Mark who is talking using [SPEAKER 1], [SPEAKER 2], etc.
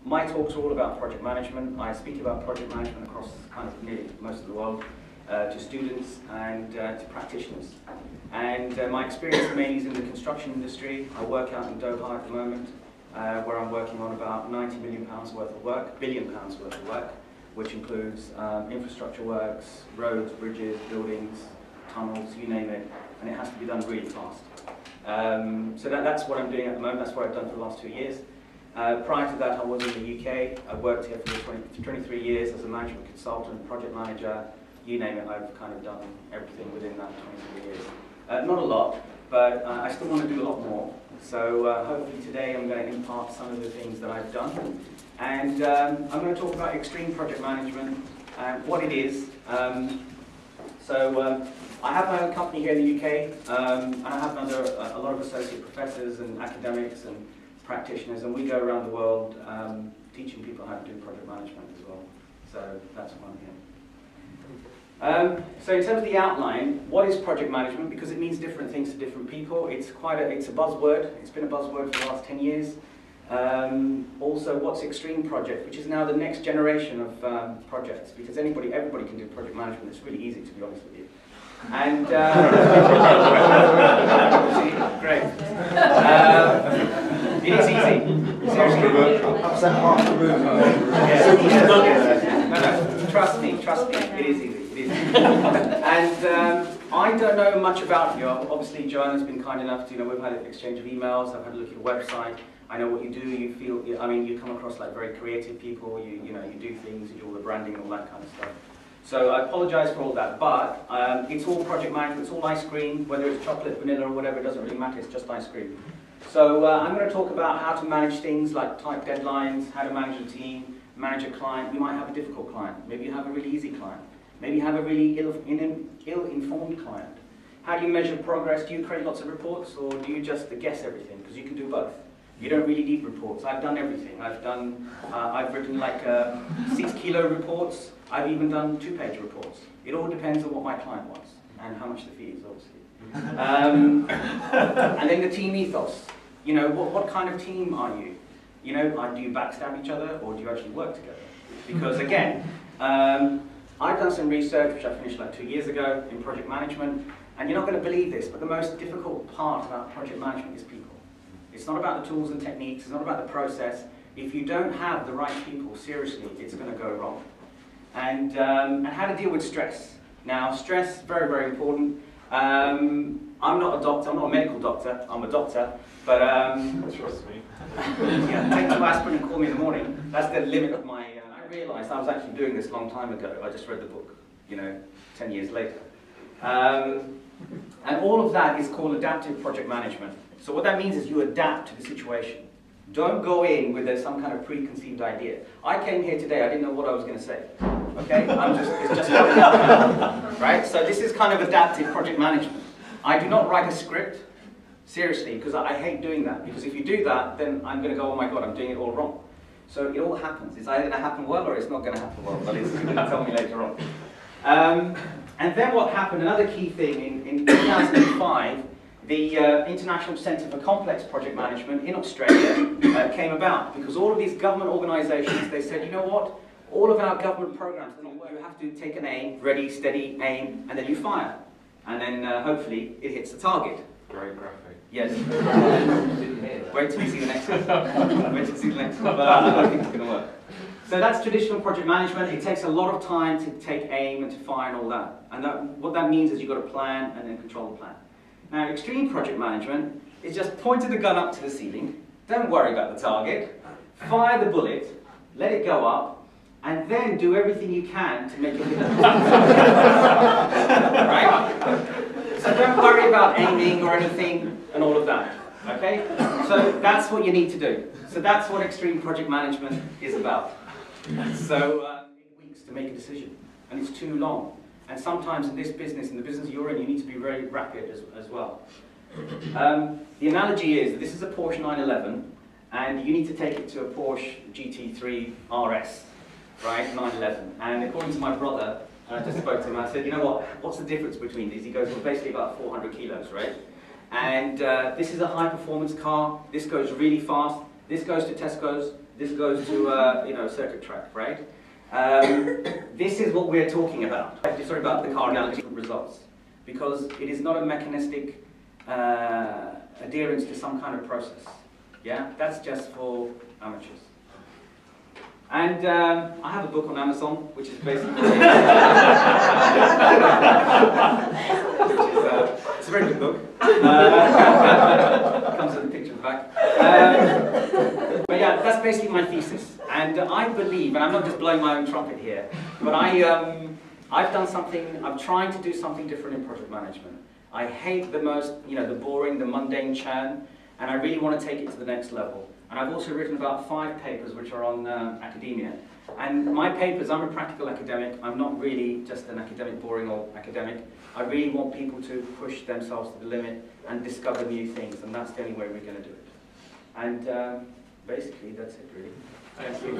[SPEAKER 1] My talks are all about project management. I speak about project management across kind of nearly most of the world, to students and to practitioners. And my experience mainly is in the construction industry. I work out in Doha at the moment, where I'm working on about £90 million worth of work, billion pounds worth of work, which includes infrastructure works, roads, bridges, buildings, tunnels, you name it, and it has to be done really fast. So that's what I'm doing at the moment. That's what I've done for the last 2 years. Prior to that, I was in the UK. I worked here for 23 years as a management consultant, project manager, you name it. I've kind of done everything within that 23 years. Not a lot, but I still want to do a lot more. So hopefully today I'm going to impart some of the things that I've done. And I'm going to talk about extreme project management and what it is. I have my own company here in the UK, and I have a lot of associate professors and academics and practitioners, and we go around the world teaching people how to do project management as well. So that's one here. So in terms of the outline, what is project management? Because it means different things to different people. It's a buzzword. It's been a buzzword for the last 10 years. Also, what's extreme project, which is now the next generation of projects, because everybody can do project management. It's really easy, to be honest with you. And great. It is easy. Seriously.
[SPEAKER 2] Upset half the room.
[SPEAKER 1] No, trust me, it is easy. It is easy. And I don't know much about you. Obviously, Joanna's been kind enough to, we've had an exchange of emails. I've had a look at your website. I know what you do. You feel, you come across like very creative people. You do things. You do all the branding, all that kind of stuff. So I apologise for all that, but it's all project management. It's all ice cream, whether it's chocolate, vanilla, or whatever. It doesn't really matter. It's just ice cream. So I'm going to talk about how to manage things like tight deadlines, how to manage a team, manage a client. You might have a difficult client. Maybe you have a really easy client. Maybe you have a really ill-informed client. How do you measure progress? Do you create lots of reports, or do you just guess everything? Because you can do both. You don't really need reports. I've done everything. I've written like 6-kilo reports. I've even done 2-page reports. It all depends on what my client wants and how much the fee is, obviously. And then the team ethos. What kind of team are you? Do you backstab each other, or do you actually work together? Because again, I've done some research, which I finished like 2 years ago, in project management, and you're not going to believe this, but the most difficult part about project management is people. It's not about the tools and techniques, it's not about the process. If you don't have the right people, seriously, it's going to go wrong. And how to deal with stress. Now, stress, very, very important. I'm not a doctor, I'm not a medical doctor, I'm a doctor, but
[SPEAKER 3] trust me.
[SPEAKER 1] yeah, take 2 aspirin and call me in the morning. That's the limit of my... I realised I was actually doing this a long time ago. I just read the book, 10 years later. And all of that is called adaptive project management. So what that means is you adapt to the situation. Don't go in with some kind of preconceived idea. I came here today, I didn't know what I was going to say. Okay? It's just coming out. Right? So this is kind of adaptive project management. I do not write a script, seriously, because I hate doing that. Because if you do that, then I'm going to go, oh my God, I'm doing it all wrong. So it all happens. It's either going to happen well or it's not going to happen well. But it's going to tell me later on. And then what happened, another key thing, in 2005, the International Centre for Complex Project Management in Australia came about because all of these government organisations, they said, you know what, all of our government programs, you have to take an aim, ready, steady, aim, and then you fire. And then hopefully it hits the target.
[SPEAKER 3] Very graphic.
[SPEAKER 1] Yes. Wait till you see the next one. Wait till you see the next one. But I don't think it's going to work. So that's traditional project management. It takes a lot of time to take aim and to fire and all that. And what that means is you've got to plan and then control the plan. Now, extreme project management is just pointing the gun up to the ceiling, don't worry about the target, fire the bullet, let it go up, and then do everything you can to make it hit. Right? So don't worry about aiming or anything and all of that. Okay? So that's what you need to do. So that's what extreme project management is about. So 8 weeks to make a decision, and it's too long. And sometimes in this business, in the business you're in, you need to be very rapid as well. The analogy is that this is a Porsche 911, and you need to take it to a Porsche GT3 RS, right, 911. And according to my brother, I just spoke to him, I said, you know what, what's the difference between these? He goes, well, basically about 400 kilos, right? And this is a high-performance car, this goes really fast, This goes to Tesco's, this goes to you know, circuit track, right? This is what we're talking about. Sorry about the car analogy results, because it is not a mechanistic adherence to some kind of process. Yeah, that's just for amateurs. And I have a book on Amazon, which is basically it's a very good book. Comes with a picture at the back. But yeah, that's basically my thesis. And I believe, and I'm not just blowing my own trumpet here, but I've done something. I'm trying to do something different in project management. I hate the most, you know, the boring, the mundane churn, and I really want to take it to the next level. And I've also written about 5 papers which are on academia. And my papers, I'm a practical academic. I'm not really just an academic, boring old academic. I really want people to push themselves to the limit and discover new things, and that's the only way we're going to do it. And basically, that's it, really.
[SPEAKER 3] Thank you.